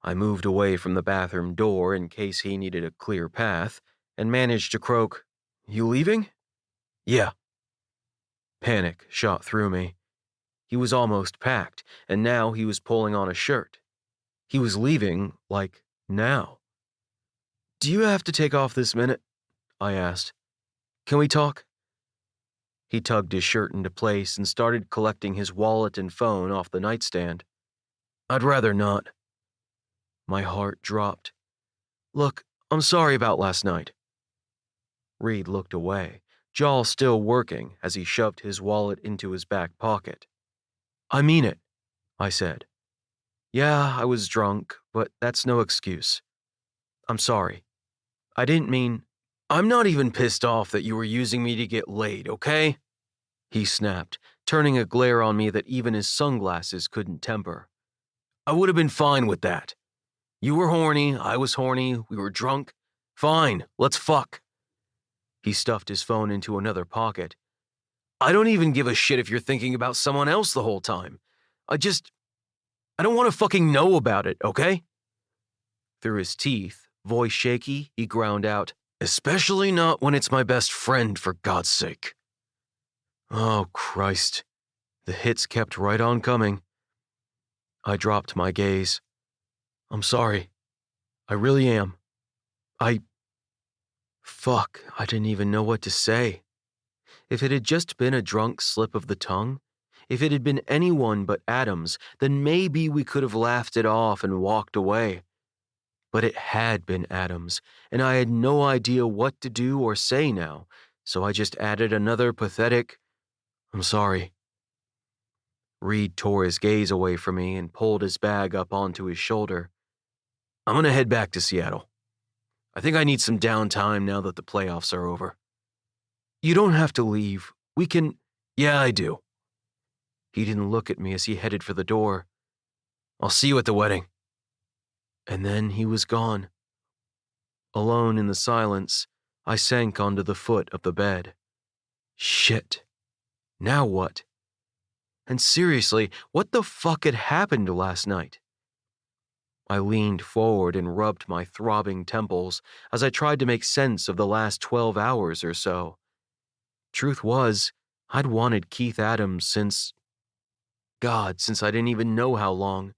I moved away from the bathroom door in case he needed a clear path, and managed to croak, "You leaving?" "Yeah." Panic shot through me. He was almost packed, and now he was pulling on a shirt. He was leaving, like, now. "Do you have to take off this minute?" I asked. "Can we talk?" He tugged his shirt into place and started collecting his wallet and phone off the nightstand. I'd rather not. My heart dropped. Look, I'm sorry about last night. Reed looked away, jaw still working as he shoved his wallet into his back pocket. I mean it, I said. Yeah, I was drunk, but that's no excuse. I'm sorry. I didn't mean. I'm not even pissed off that you were using me to get laid, okay? He snapped, turning a glare on me that even his sunglasses couldn't temper. I would have been fine with that. You were horny, I was horny, we were drunk. Fine, let's fuck. He stuffed his phone into another pocket. I don't even give a shit if you're thinking about someone else the whole time. I don't want to fucking know about it, okay? Through his teeth, voice shaky, he ground out, especially not when it's my best friend, for God's sake. Oh, Christ. The hits kept right on coming. I dropped my gaze. I'm sorry. I really am. Fuck, I didn't even know what to say. If it had just been a drunk slip of the tongue, if it had been anyone but Adams, then maybe we could have laughed it off and walked away. But it had been Adams, and I had no idea what to do or say now, so I just added another pathetic, I'm sorry. Reed tore his gaze away from me and pulled his bag up onto his shoulder. I'm gonna head back to Seattle. I think I need some downtime now that the playoffs are over. You don't have to leave. We can. Yeah, I do. He didn't look at me as he headed for the door. I'll see you at the wedding. And then he was gone. Alone in the silence, I sank onto the foot of the bed. Shit. Now what? And seriously, what the fuck had happened last night? I leaned forward and rubbed my throbbing temples as I tried to make sense of the last 12 hours or so. Truth was, I'd wanted Keith Adams since I didn't even know how long.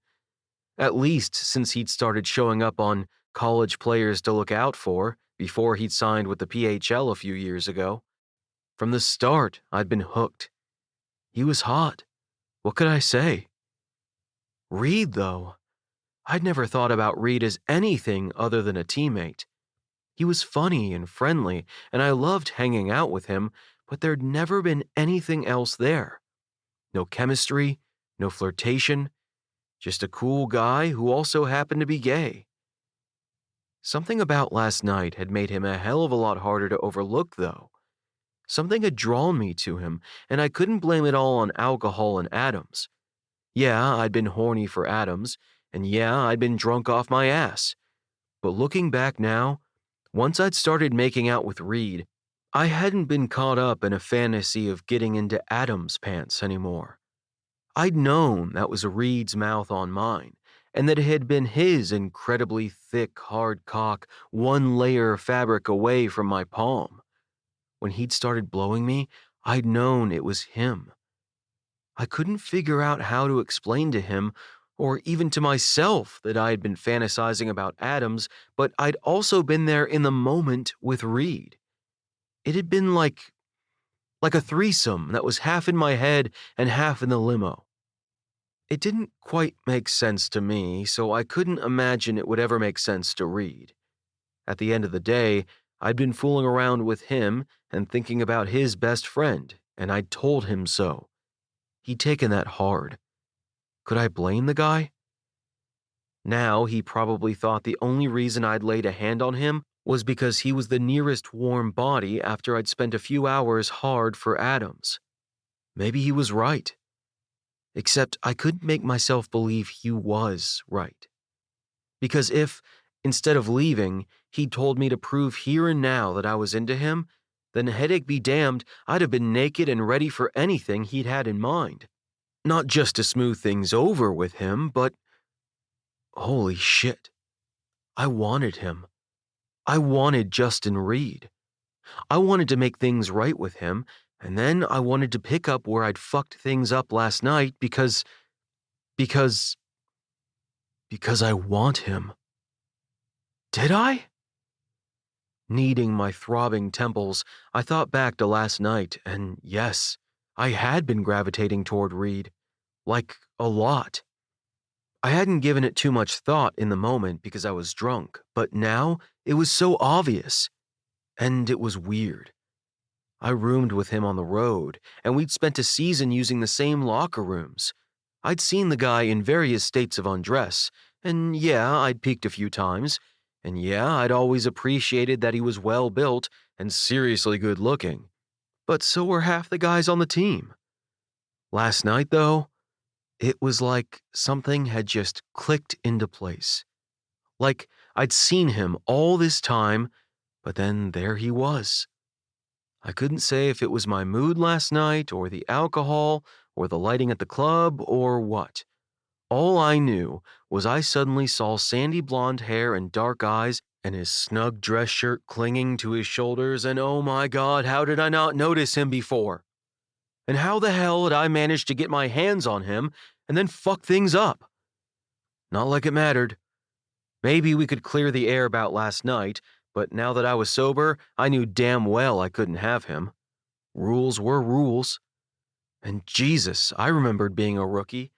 At least since he'd started showing up on College Players to Look Out For before he'd signed with the PHL a few years ago. From the start, I'd been hooked. He was hot. What could I say? Reed, though. I'd never thought about Reed as anything other than a teammate. He was funny and friendly, and I loved hanging out with him, but there'd never been anything else there. No chemistry, no flirtation, just a cool guy who also happened to be gay. Something about last night had made him a hell of a lot harder to overlook, though. Something had drawn me to him, and I couldn't blame it all on alcohol and Adams. Yeah, I'd been horny for Adams, and yeah, I'd been drunk off my ass. But looking back now, once I'd started making out with Reed, I hadn't been caught up in a fantasy of getting into Adams' pants anymore. I'd known that was Reed's mouth on mine, and that it had been his incredibly thick, hard cock 1 layer of fabric away from my palm. When he'd started blowing me, I'd known it was him. I couldn't figure out how to explain to him, or even to myself, that I had been fantasizing about Adams, but I'd also been there in the moment with Reed. It had been like a threesome that was half in my head and half in the limo. It didn't quite make sense to me, so I couldn't imagine it would ever make sense to Reed. At the end of the day, I'd been fooling around with him and thinking about his best friend, and I'd told him so. He'd taken that hard. Could I blame the guy? Now he probably thought the only reason I'd laid a hand on him was because he was the nearest warm body after I'd spent a few hours hard for Adams. Maybe he was right. Except I couldn't make myself believe he was right. Because if, instead of leaving, he'd told me to prove here and now that I was into him, then headache be damned, I'd have been naked and ready for anything he'd had in mind. Not just to smooth things over with him, but holy shit. I wanted him. I wanted Justin Reed. I wanted to make things right with him, and then I wanted to pick up where I'd fucked things up last night because I want him. Did I? Kneading my throbbing temples, I thought back to last night, and yes, I had been gravitating toward Reed. Like, a lot. I hadn't given it too much thought in the moment because I was drunk, but now it was so obvious. And it was weird. I roomed with him on the road, and we'd spent a season using the same locker rooms. I'd seen the guy in various states of undress, and yeah, I'd peeked a few times, and yeah, I'd always appreciated that he was well built and seriously good looking. But so were half the guys on the team. Last night, though, it was like something had just clicked into place. Like I'd seen him all this time, but then there he was. I couldn't say if it was my mood last night, or the alcohol, or the lighting at the club, or what. All I knew was I suddenly saw sandy blonde hair and dark eyes and his snug dress shirt clinging to his shoulders, and oh my God, how did I not notice him before? And how the hell had I managed to get my hands on him and then fuck things up? Not like it mattered. Maybe we could clear the air about last night, but now that I was sober, I knew damn well I couldn't have him. Rules were rules. And Jesus, I remembered being a rookie.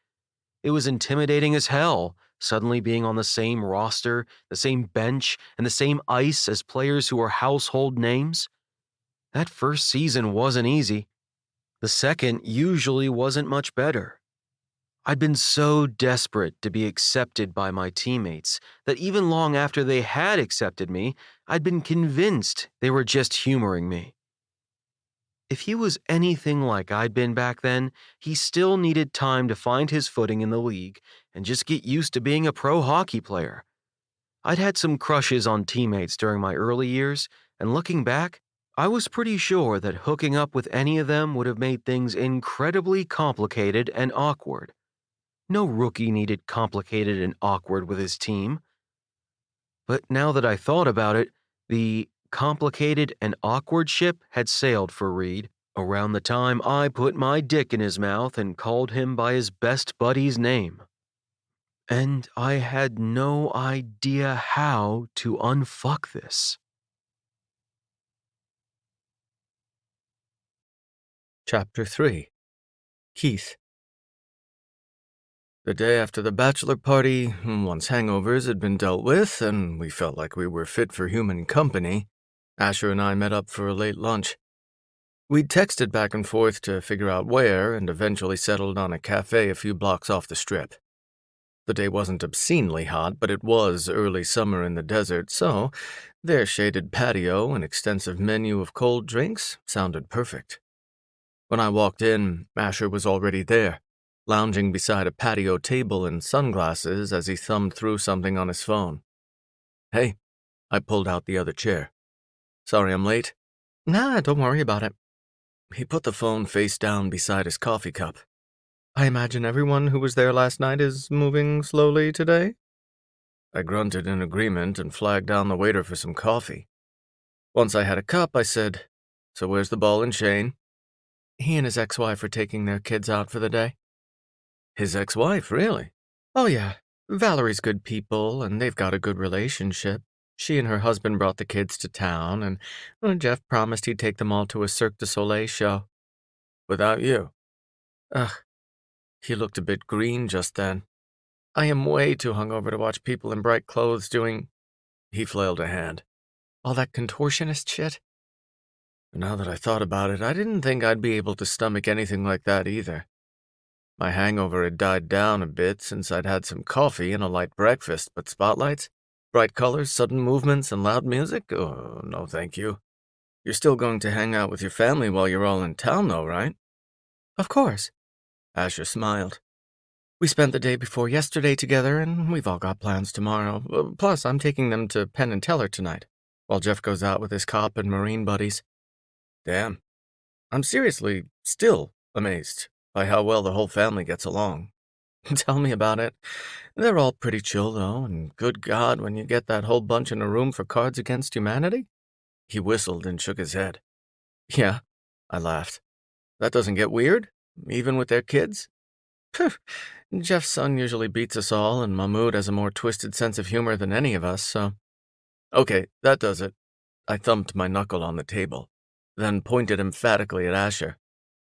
It was intimidating as hell, suddenly being on the same roster, the same bench, and the same ice as players who were household names. That first season wasn't easy. The second usually wasn't much better. I'd been so desperate to be accepted by my teammates that even long after they had accepted me, I'd been convinced they were just humoring me. If he was anything like I'd been back then, he still needed time to find his footing in the league and just get used to being a pro hockey player. I'd had some crushes on teammates during my early years, and looking back, I was pretty sure that hooking up with any of them would have made things incredibly complicated and awkward. No rookie needed complicated and awkward with his team. But now that I thought about it, the complicated and awkward ship had sailed for Reed around the time I put my dick in his mouth and called him by his best buddy's name. And I had no idea how to unfuck this. Chapter 3. Keith. The day after the bachelor party, once hangovers had been dealt with and we felt like we were fit for human company, Asher and I met up for a late lunch. We'd texted back and forth to figure out where and eventually settled on a cafe a few blocks off the strip. The day wasn't obscenely hot, but it was early summer in the desert, so their shaded patio and extensive menu of cold drinks sounded perfect. When I walked in, Asher was already there, lounging beside a patio table in sunglasses as he thumbed through something on his phone. "Hey," I pulled out the other chair. "Sorry I'm late." "Nah, don't worry about it." He put the phone face down beside his coffee cup. "I imagine everyone who was there last night is moving slowly today?" I grunted in agreement and flagged down the waiter for some coffee. Once I had a cup, I said, "So where's the ball and chain?" "He and his ex-wife are taking their kids out for the day." "His ex-wife, really?" "Oh yeah, Valerie's good people, and they've got a good relationship. She and her husband brought the kids to town, and Jeff promised he'd take them all to a Cirque du Soleil show." Without you? Ugh. He looked a bit green just then. "I am way too hungover to watch people in bright clothes doing—" He flailed a hand. "All that contortionist shit?" Now that I thought about it, I didn't think I'd be able to stomach anything like that either. My hangover had died down a bit since I'd had some coffee and a light breakfast, but spotlights, bright colors, sudden movements, and loud music? Oh, no thank you. You're still going to hang out with your family while you're all in town, though, right? "Of course." Asher smiled. "We spent the day before yesterday together, and we've all got plans tomorrow. Plus, I'm taking them to Penn and Teller tonight, while Jeff goes out with his cop and Marine buddies." Damn. I'm seriously still amazed by how well the whole family gets along. "Tell me about it. They're all pretty chill, though, and good God, when you get that whole bunch in a room for Cards Against Humanity." He whistled and shook his head. "Yeah," I laughed. That doesn't get weird, even with their kids? Jeff's son usually beats us all, and Mahmoud has a more twisted sense of humor than any of us, so—" Okay, that does it. I thumped my knuckle on the table, then pointed emphatically at Asher.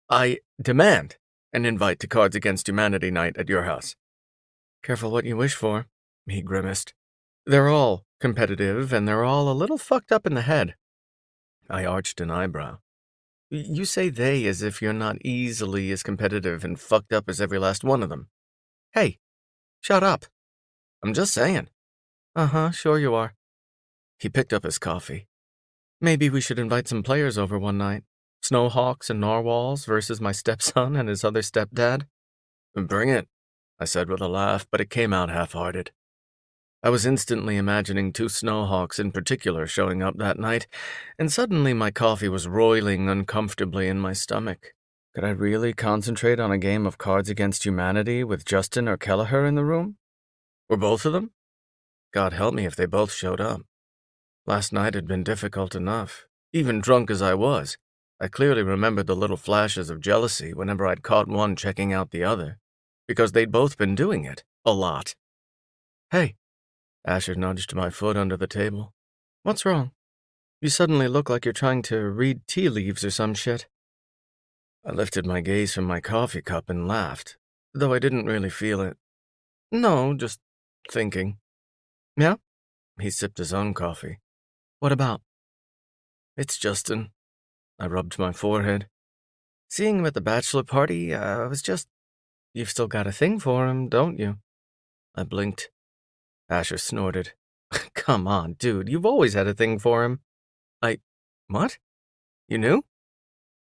I demand an invite to Cards Against Humanity night at your house. Careful what you wish for, he grimaced. They're all competitive, and they're all a little fucked up in the head. I arched an eyebrow. You say they as if you're not easily as competitive and fucked up as every last one of them. Hey, shut up. I'm just saying. Uh-huh, sure you are. He picked up his coffee. Maybe we should invite some players over one night. Snowhawks and narwhals versus my stepson and his other stepdad. Bring it, I said with a laugh, but it came out half-hearted. I was instantly imagining 2 snowhawks in particular showing up that night, and suddenly my coffee was roiling uncomfortably in my stomach. Could I really concentrate on a game of Cards Against Humanity with Justin or Gallagher in the room? Or both of them? God help me if they both showed up. Last night had been difficult enough. Even drunk as I was, I clearly remembered the little flashes of jealousy whenever I'd caught one checking out the other, because they'd both been doing it, a lot. Hey, Asher nudged my foot under the table. What's wrong? You suddenly look like you're trying to read tea leaves or some shit. I lifted my gaze from my coffee cup and laughed, though I didn't really feel it. No, just thinking. Yeah? He sipped his own coffee. What about? It's Justin. I rubbed my forehead. Seeing him at the bachelor party, I was just... You've still got a thing for him, don't you? I blinked. Asher snorted. Come on, dude, you've always had a thing for him. What? You knew?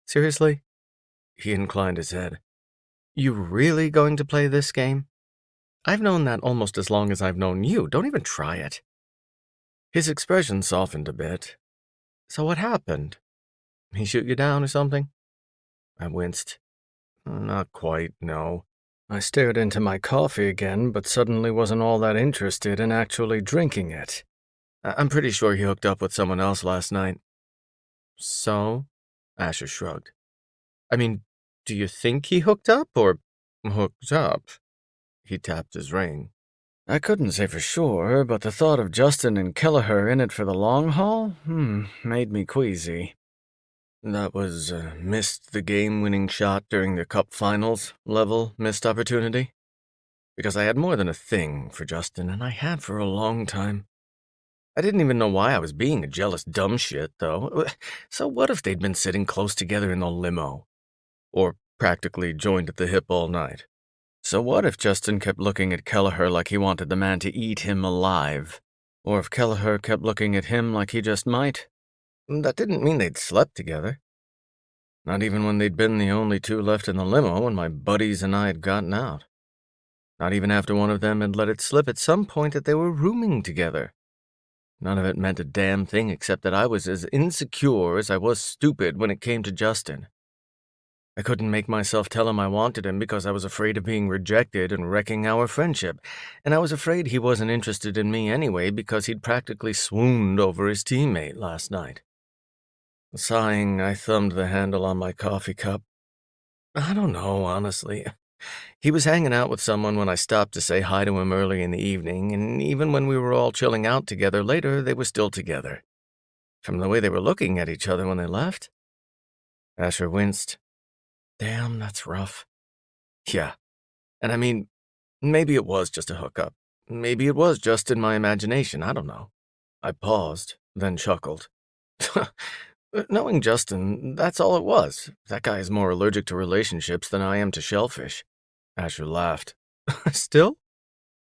Seriously? He inclined his head. You really going to play this game? I've known that almost as long as I've known you. Don't even try it. His expression softened a bit. So what happened? He shoot you down or something? I winced. Not quite, no. I stared into my coffee again, but suddenly wasn't all that interested in actually drinking it. I'm pretty sure he hooked up with someone else last night. So? Asher shrugged. I mean, do you think he hooked up or hooked up? He tapped his ring. I couldn't say for sure, but the thought of Justin and Gallagher in it for the long haul, made me queasy. That was missed the game-winning shot during the Cup Finals level missed opportunity. Because I had more than a thing for Justin, and I had for a long time. I didn't even know why I was being a jealous dumb shit, though. So what if they'd been sitting close together in the limo? Or practically joined at the hip all night? So what if Justin kept looking at Gallagher like he wanted the man to eat him alive? Or if Gallagher kept looking at him like he just might? That didn't mean they'd slept together. Not even when they'd been the only 2 left in the limo when my buddies and I had gotten out. Not even after one of them had let it slip at some point that they were rooming together. None of it meant a damn thing except that I was as insecure as I was stupid when it came to Justin. I couldn't make myself tell him I wanted him because I was afraid of being rejected and wrecking our friendship, and I was afraid he wasn't interested in me anyway because he'd practically swooned over his teammate last night. Sighing, I thumbed the handle on my coffee cup. I don't know, honestly. He was hanging out with someone when I stopped to say hi to him early in the evening, and even when we were all chilling out together later, they were still together. From the way they were looking at each other when they left. Asher winced. Damn, that's rough. Yeah. And I mean, maybe it was just a hookup. Maybe it was just in my imagination, I don't know. I paused, then chuckled. Knowing Justin, that's all it was. That guy is more allergic to relationships than I am to shellfish. Asher laughed. Still?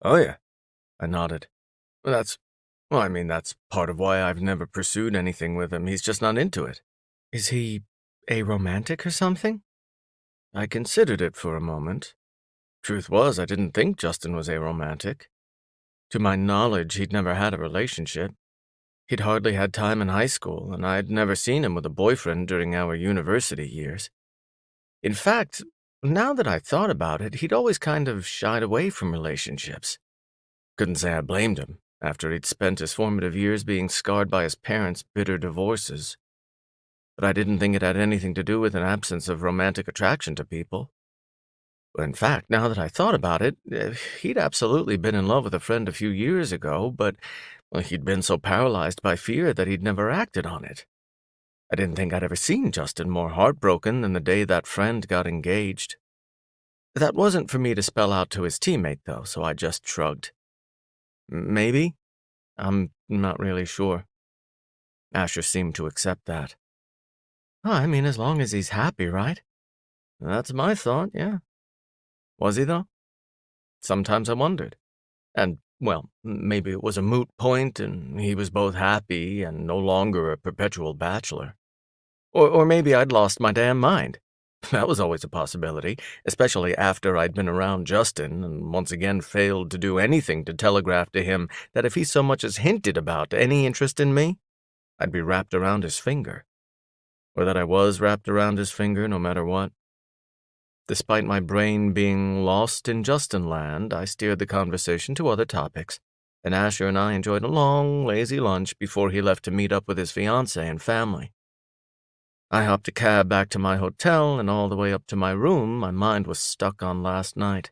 Oh yeah. I nodded. That's part of why I've never pursued anything with him. He's just not into it. Is he aromantic or something? I considered it for a moment. Truth was, I didn't think Justin was aromantic. To my knowledge, he'd never had a relationship. He'd hardly had time in high school, and I'd never seen him with a boyfriend during our university years. In fact, now that I thought about it, he'd always kind of shied away from relationships. Couldn't say I blamed him, after he'd spent his formative years being scarred by his parents' bitter divorces. But I didn't think it had anything to do with an absence of romantic attraction to people. In fact, now that I thought about it, he'd absolutely been in love with a friend a few years ago, but Well, he'd been so paralyzed by fear that he'd never acted on it. I didn't think I'd ever seen Justin more heartbroken than the day that friend got engaged. That wasn't for me to spell out to his teammate, though, so I just shrugged. Maybe? I'm not really sure. Asher seemed to accept that. I mean, as long as he's happy, right? That's my thought, yeah. Was he, though? Sometimes I wondered. And, well, maybe it was a moot point and he was both happy and no longer a perpetual bachelor. Or maybe I'd lost my damn mind. That was always a possibility, especially after I'd been around Justin and once again failed to do anything to telegraph to him that if he so much as hinted about any interest in me, I'd be wrapped around his finger. Or that I was wrapped around his finger no matter what. Despite my brain being lost in Justin land, I steered the conversation to other topics, and Asher and I enjoyed a long, lazy lunch before he left to meet up with his fiancée and family. I hopped a cab back to my hotel, and all the way up to my room, my mind was stuck on last night.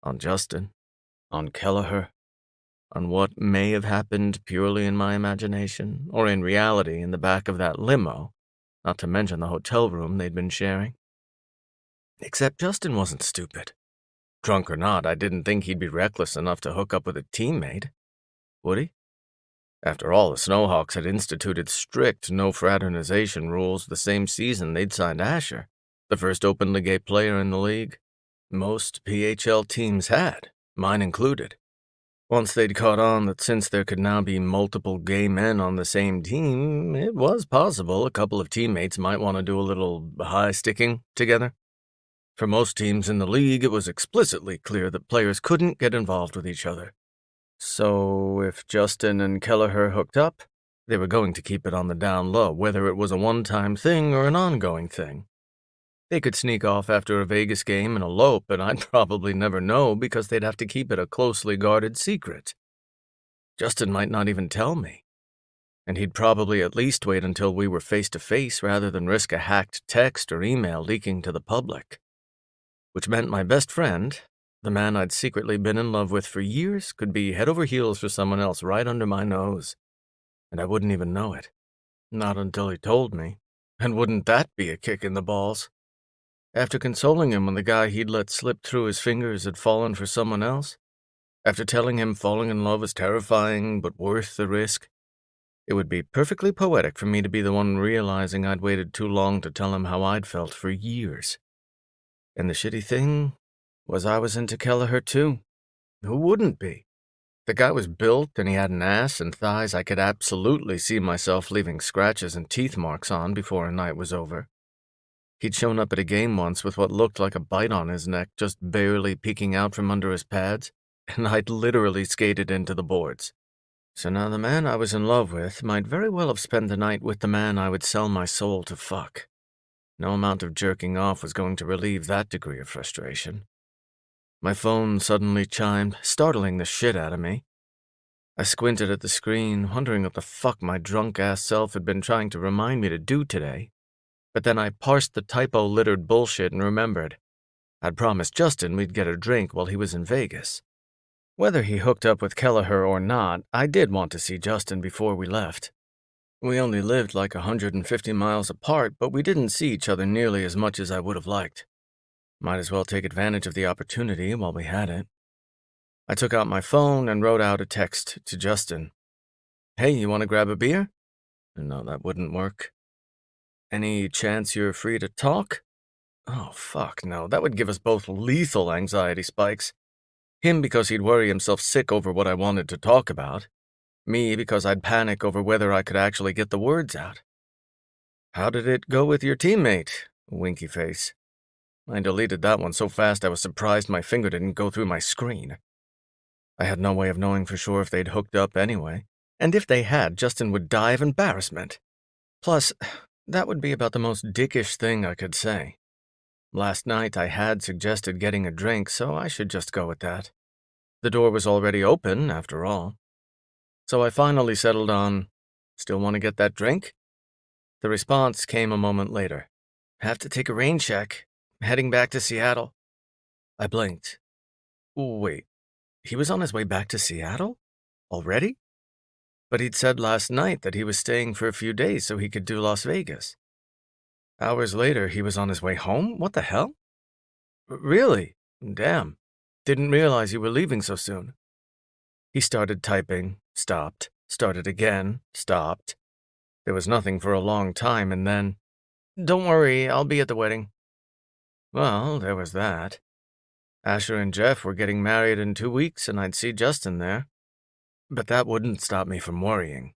On Justin. On Kelleher. On what may have happened purely in my imagination, or in reality in the back of that limo, not to mention the hotel room they'd been sharing. Except Justin wasn't stupid. Drunk or not, I didn't think he'd be reckless enough to hook up with a teammate. Would he? After all, the Snowhawks had instituted strict no-fraternization rules the same season they'd signed Asher, the first openly gay player in the league. Most PHL teams had, mine included. Once they'd caught on that since there could now be multiple gay men on the same team, it was possible a couple of teammates might want to do a little high-sticking together. For most teams in the league, it was explicitly clear that players couldn't get involved with each other. So if Justin and Kelleher hooked up, they were going to keep it on the down low, whether it was a one-time thing or an ongoing thing. They could sneak off after a Vegas game and elope, and I'd probably never know because they'd have to keep it a closely guarded secret. Justin might not even tell me. And he'd probably at least wait until we were face-to-face rather than risk a hacked text or email leaking to the public. Which meant my best friend, the man I'd secretly been in love with for years, could be head over heels for someone else right under my nose. And I wouldn't even know it. Not until he told me. And wouldn't that be a kick in the balls? After consoling him when the guy he'd let slip through his fingers had fallen for someone else? After telling him falling in love was terrifying but worth the risk? It would be perfectly poetic for me to be the one realizing I'd waited too long to tell him how I'd felt for years. And the shitty thing was I was into Kelleher too. Who wouldn't be? The guy was built and he had an ass and thighs I could absolutely see myself leaving scratches and teeth marks on before a night was over. He'd shown up at a game once with what looked like a bite on his neck just barely peeking out from under his pads, and I'd literally skated into the boards. So now the man I was in love with might very well have spent the night with the man I would sell my soul to fuck. No amount of jerking off was going to relieve that degree of frustration. My phone suddenly chimed, startling the shit out of me. I squinted at the screen, wondering what the fuck my drunk-ass self had been trying to remind me to do today. But then I parsed the typo-littered bullshit and remembered. I'd promised Justin we'd get a drink while he was in Vegas. Whether he hooked up with Kelleher or not, I did want to see Justin before we left. We only lived like 150 miles apart, but we didn't see each other nearly as much as I would have liked. Might as well take advantage of the opportunity while we had it. I took out my phone and wrote out a text to Justin. Hey, you want to grab a beer? No, that wouldn't work. Any chance you're free to talk? Oh, fuck no, that would give us both lethal anxiety spikes. Him because he'd worry himself sick over what I wanted to talk about. Me because I'd panic over whether I could actually get the words out. How did it go with your teammate? Winky face. I deleted that one so fast I was surprised my finger didn't go through my screen. I had no way of knowing for sure if they'd hooked up anyway, and if they had, Justin would die of embarrassment. Plus, that would be about the most dickish thing I could say. Last night I had suggested getting a drink, so I should just go with that. The door was already open, after all. So I finally settled on, still want to get that drink? The response came a moment later. Have to take a rain check. Heading back to Seattle. I blinked. Wait, he was on his way back to Seattle? Already? but he'd said last night that he was staying for a few days so he could do Las Vegas. Hours later, he was on his way home? What the hell? Really? Damn. Didn't realize you were leaving so soon. He started typing, stopped, started again, stopped. There was nothing for a long time, and then, "Don't worry, I'll be at the wedding." Well, there was that. Asher and Jeff were getting married in 2 weeks, and I'd see Justin there. But that wouldn't stop me from worrying.